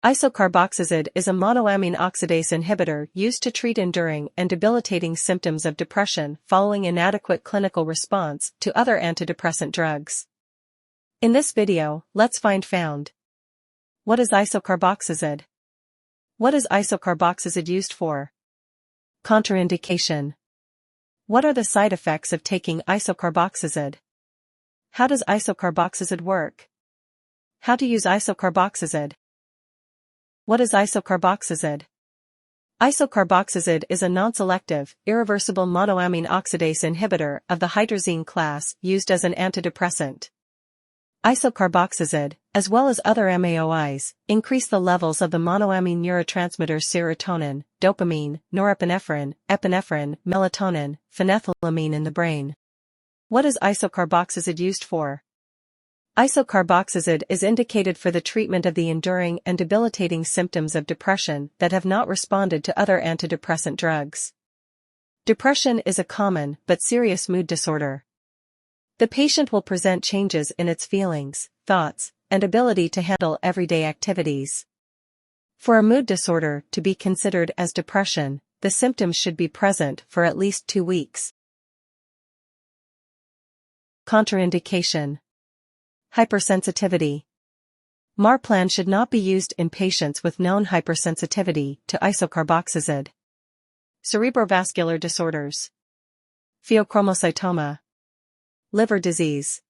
Isocarboxazid is a monoamine oxidase inhibitor used to treat enduring and debilitating symptoms of depression following inadequate clinical response to other antidepressant drugs. In this video, let's found. What is isocarboxazid? What is isocarboxazid used for? Contraindication. What are the side effects of taking isocarboxazid? How does isocarboxazid work? How to use isocarboxazid? What is isocarboxazid? Isocarboxazid is a non-selective, irreversible monoamine oxidase inhibitor of the hydrazine class used as an antidepressant. Isocarboxazid, as well as other MAOIs, increase the levels of the monoamine neurotransmitters serotonin, dopamine, norepinephrine, epinephrine, melatonin, phenethylamine in the brain. What is isocarboxazid used for? Isocarboxazid is indicated for the treatment of the enduring and debilitating symptoms of depression that have not responded to other antidepressant drugs. Depression is a common but serious mood disorder. The patient will present changes in its feelings, thoughts, and ability to handle everyday activities. For a mood disorder to be considered as depression, the symptoms should be present for at least 2 weeks. Contraindication. Hypersensitivity. Marplan should not be used in patients with known hypersensitivity to isocarboxazid. Cerebrovascular disorders. Pheochromocytoma. Liver disease.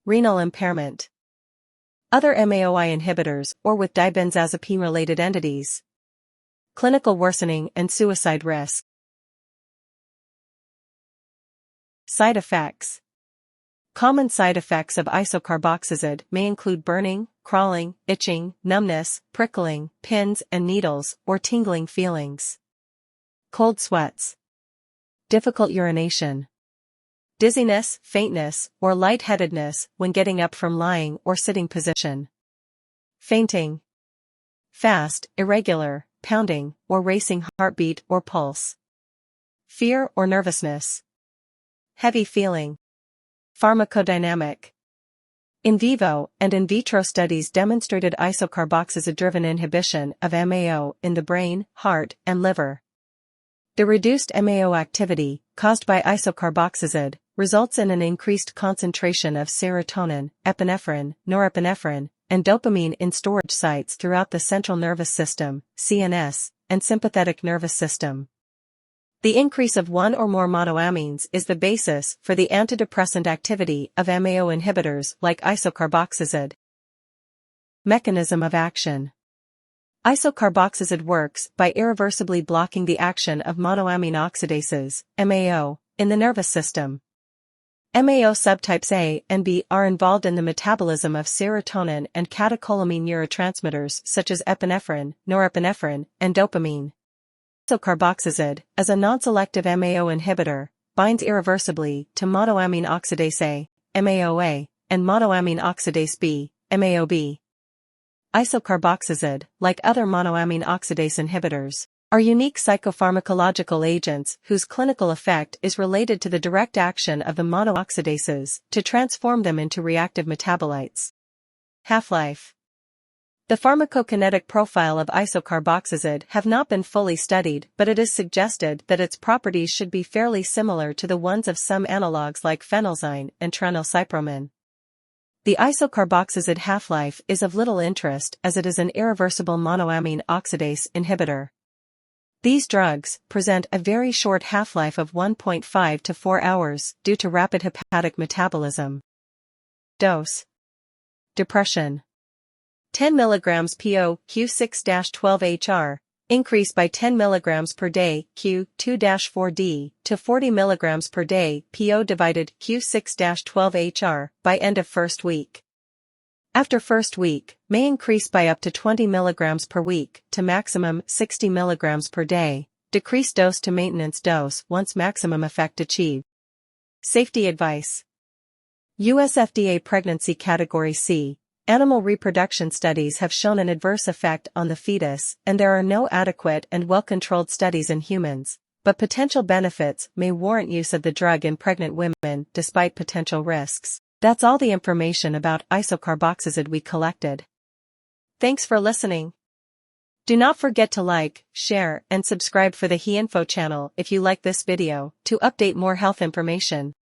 Renal impairment. Other MAOI inhibitors or with dibenzazepine-related entities. Clinical worsening and suicide risk. Side effects. Common side effects of isocarboxazid may include burning, crawling, itching, numbness, prickling, pins and needles, or tingling feelings. Cold sweats. Difficult urination. Dizziness, faintness, or lightheadedness when getting up from lying or sitting position. Fainting. Fast, irregular, pounding, or racing heartbeat or pulse. Fear or nervousness. Heavy feeling. Pharmacodynamic. In vivo and in vitro studies demonstrated isocarboxazid-driven inhibition of MAO in the brain, heart, and liver. The reduced MAO activity, caused by isocarboxazid, results in an increased concentration of serotonin, epinephrine, norepinephrine, and dopamine in storage sites throughout the central nervous system, CNS, and sympathetic nervous system. The increase of one or more monoamines is the basis for the antidepressant activity of MAO inhibitors like isocarboxazid. Mechanism of action. Isocarboxazid works by irreversibly blocking the action of monoamine oxidases, MAO, in the nervous system. MAO subtypes A and B are involved in the metabolism of serotonin and catecholamine neurotransmitters such as epinephrine, norepinephrine, and dopamine. Isocarboxazid, as a non-selective MAO inhibitor, binds irreversibly to monoamine oxidase A, MAOA, and monoamine oxidase B, MAOB. Isocarboxazid, like other monoamine oxidase inhibitors, are unique psychopharmacological agents whose clinical effect is related to the direct action of the monooxidases to transform them into reactive metabolites. Half-life. The pharmacokinetic profile of isocarboxazid have not been fully studied, but it is suggested that its properties should be fairly similar to the ones of some analogues like phenelzyne and tranylcypromine. The isocarboxazid half-life is of little interest as it is an irreversible monoamine oxidase inhibitor. These drugs present a very short half-life of 1.5 to 4 hours due to rapid hepatic metabolism. Dose. Depression. 10 mg PO Q6-12HR, increase by 10 mg per day Q2-4D to 40 mg per day PO divided Q6-12HR by end of first week. After first week, may increase by up to 20 mg per week to maximum 60 mg per day, decrease dose to maintenance dose once maximum effect achieved. Safety advice. US FDA Pregnancy Category C. Animal reproduction studies have shown an adverse effect on the fetus, and there are no adequate and well-controlled studies in humans, but potential benefits may warrant use of the drug in pregnant women despite potential risks. That's all the information about isocarboxazid we collected. Thanks for listening. Do not forget to like, share, and subscribe for the HeInfo channel if you like this video to update more health information.